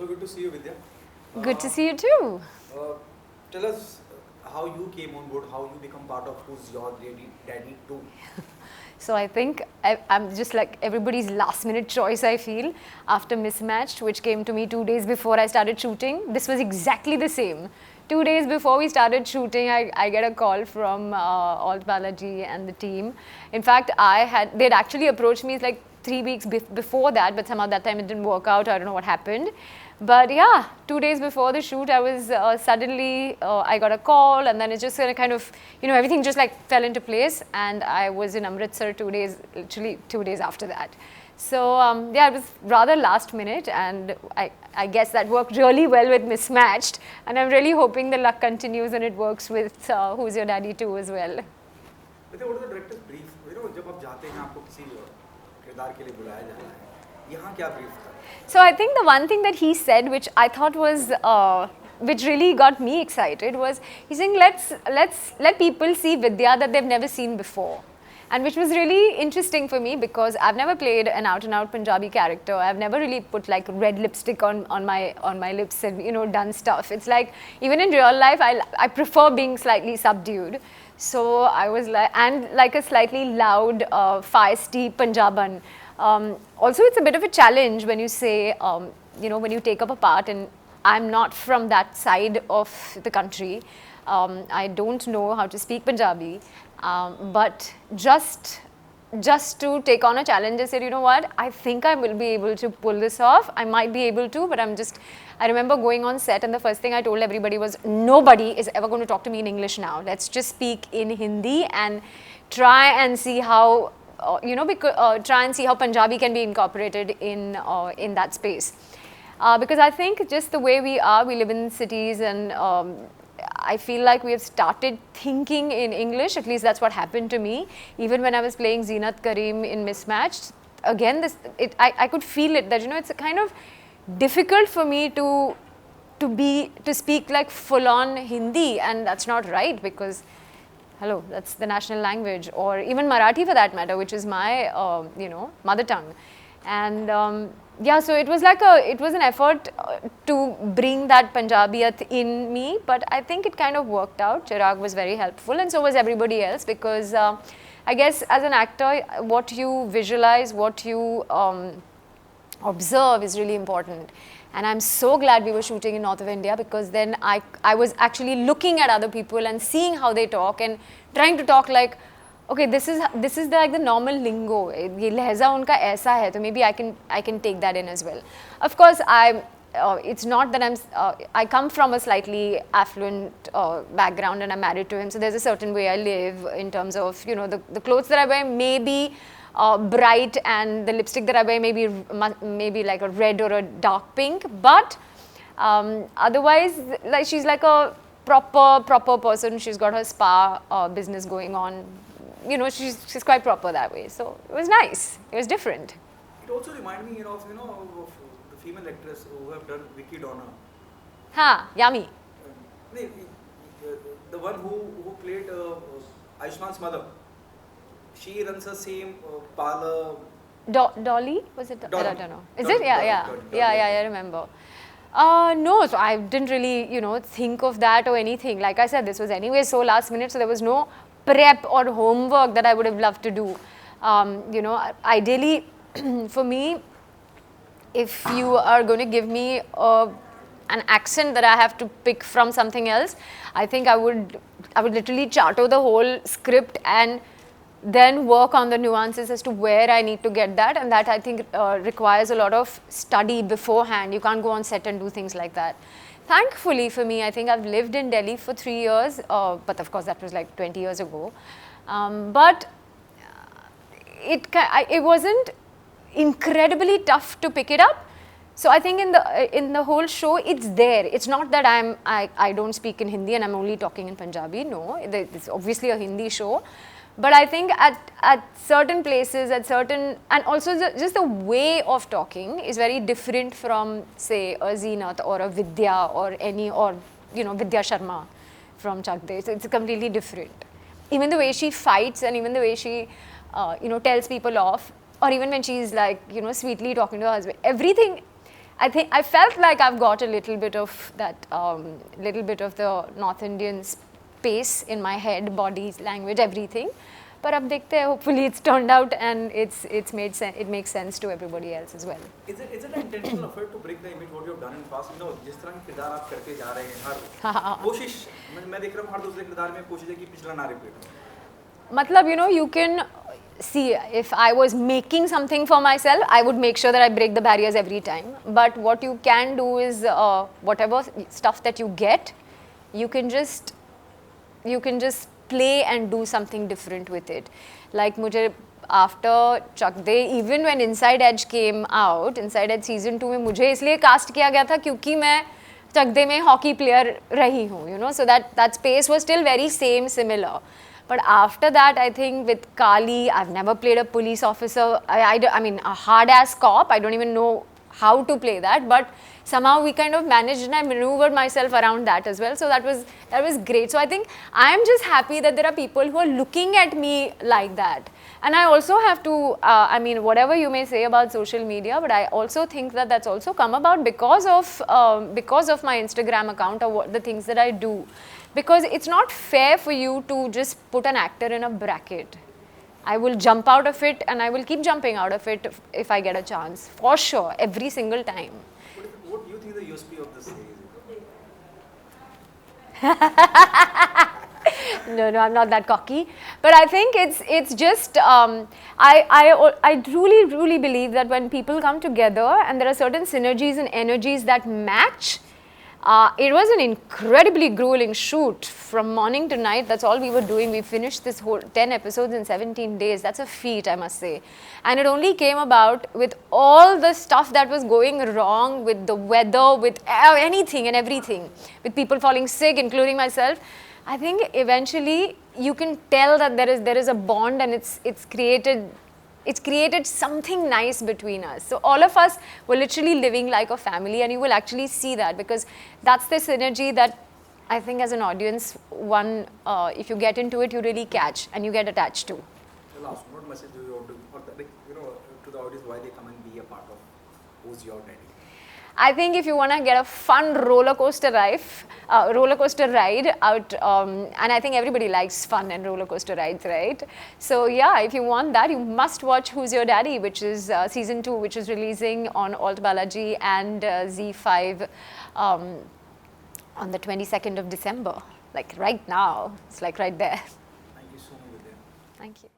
So good to see you, Vidya. Good to see you too. Tell us how you came on board, how you become part of Who's Your Daddy too. So I think I'm just like everybody's last minute choice, I feel, after Mismatched, which came to me 2 days before I started shooting. This was exactly the same. 2 days before we started shooting, I get a call from Alt Balaji and the team. In fact, they'd actually approached me like 3 weeks before that, but somehow that time it didn't work out. I don't know what happened. But yeah, 2 days before the shoot, I was suddenly, I got a call, and then it just kind of, everything just like fell into place. And I was in Amritsar 2 days, literally 2 days after that. So yeah, it was rather last minute, and I guess that worked really well with Mismatched. And I'm really hoping the luck continues and it works with Who's Your Daddy too as well. What is the director's brief? जब आप जाते हैं आपको किसी किरदार के लिए बुलाया जाता है, यहाँ क्या brief था? So I think the one thing that he said, which I thought was, which really got me excited, was he's saying let people see Vidya that they've never seen before, and which was really interesting for me because I've never played an out-and-out Punjabi character. I've never really put like red lipstick on my lips and done stuff. It's like even in real life, I prefer being slightly subdued. So I was like a slightly loud, feisty Punjaban. Also, it's a bit of a challenge when you say, when you take up a part, and I'm not from that side of the country. I don't know how to speak Punjabi, but just to take on a challenge, I said, you know what, I think I will be able to pull this off. I might be able to, but I remember going on set, and the first thing I told everybody was, nobody is ever going to talk to me in English now. Let's just speak in Hindi and try and see how try and see how Punjabi can be incorporated in that space. Because I think just the way we live in cities, and I feel like we have started thinking in English. At least that's what happened to me. Even when I was playing Zeenat Karim in Mismatched, again, I could feel it that it's a kind of difficult for me to speak like full-on Hindi, and that's not right because. Hello, that's the national language, or even Marathi for that matter, which is my, mother tongue. And yeah, so it was an effort to bring that Punjabiyat in me, but I think it kind of worked out. Chirag was very helpful, and so was everybody else, because I guess as an actor, what you visualize, what you observe is really important. And I'm so glad we were shooting in north of India, because then I was actually looking at other people and seeing how they talk and trying to talk like, okay, this is like the normal lingo. ये लहजा उनका ऐसा है, so maybe I can take that in as well. Of course, it's not that I come from a slightly affluent background, and I'm married to him, so there's a certain way I live in terms of the clothes that I wear may be bright, and the lipstick that I wear maybe like a red or a dark pink, but otherwise, like, she's like a proper person. She's got her spa business going on. She's quite proper that way. So it was nice. It was different. It also reminded me of the female actress who have done Vicky Donner. Yami. The one who played Ayushman's mother. She runs the same parlor. Dolly? Was it? Dolly. I don't know. Is Dolly, it? Yeah. Dolly. I remember. No, so I didn't really, think of that or anything. Like I said, this was anyway so last minute, so there was no prep or homework that I would have loved to do. Ideally, for me, if you are going to give me an accent that I have to pick from something else, I think I would literally charter the whole script and then work on the nuances as to where I need to get that, and that I think requires a lot of study beforehand. You can't go on set and do things like that. Thankfully for me, I think I've lived in Delhi for 3 years, but of course that was like 20 years ago. But it wasn't incredibly tough to pick it up. So I think in the whole show, it's there. It's not that I don't speak in Hindi and I'm only talking in Punjabi. No, it's obviously a Hindi show. But I think at certain places, and also just the way of talking is very different from, say, a Zeenat or a Vidya or Vidya Sharma from Chak De. So it's completely different. Even the way she fights, and even the way she, tells people off, or even when she's like, sweetly talking to her husband, everything. I felt like I've got a little bit of that, little bit of the North Indian space in my head, body, language, everything. But अब देखते हैं, hopefully it's turned out and it's made sense. It makes sense to everybody else as well. Is it an intentional effort to break the image what you have done in past? You know, जिस तरह के किरदार आप करके जा रहे हैं, हर कोशिश मैं देख रहा हूँ हर दूसरे किरदार में कोशिश है कि पिछला ना रिपीट हो. मतलब you know, you can see, if I was making something for myself, I would make sure that I break the barriers every time. But what you can do is whatever stuff that you get, you can just play and do something different with it. Like मुझे after Chak De, even when Inside Edge came out, Inside Edge season 2 में मुझे इसलिए cast किया गया था क्योंकि मैं Chak De में hockey player रही हूँ, you know, so that space was still very similar. But after that, I think with Kali, I've never played a police officer. I mean, a hard-ass cop. I don't even know how to play that. But somehow we kind of managed and I maneuvered myself around that as well. So that was great. So I think I'm just happy that there are people who are looking at me like that. And I also have to, I mean, whatever you may say about social media, but I also think that that's also come about because of my Instagram account or the things that I do. Because it's not fair for you to just put an actor in a bracket. I will jump out of it and I will keep jumping out of it if I get a chance. For sure, every single time. What do you think the USP of this series is? No, I'm not that cocky. But I think it's just, I truly believe that when people come together and there are certain synergies and energies that match, it was an incredibly grueling shoot from morning to night. That's all we were doing. We finished this whole 10 episodes in 17 days. That's a feat, I must say. And it only came about with all the stuff that was going wrong with the weather, with anything and everything, with people falling sick, including myself. I think eventually you can tell that there is a bond and it's created something nice between us. So all of us were literally living like a family, and you will actually see that because that's the synergy that I think as an audience, if you get into it, you really catch and you get attached to. The last, what message do you want to, or to the audience, why they come and be a part of Who's Your Daddy? I think if you want to get a fun roller coaster ride out, and I think everybody likes fun and roller coaster rides, right? So yeah, if you want that, you must watch Who's Your Daddy, which is season 2, which is releasing on Alt Balaji and Z5 on the 22nd of December. Like right now, it's like right there. Thank you so much, Vidya. Thank you.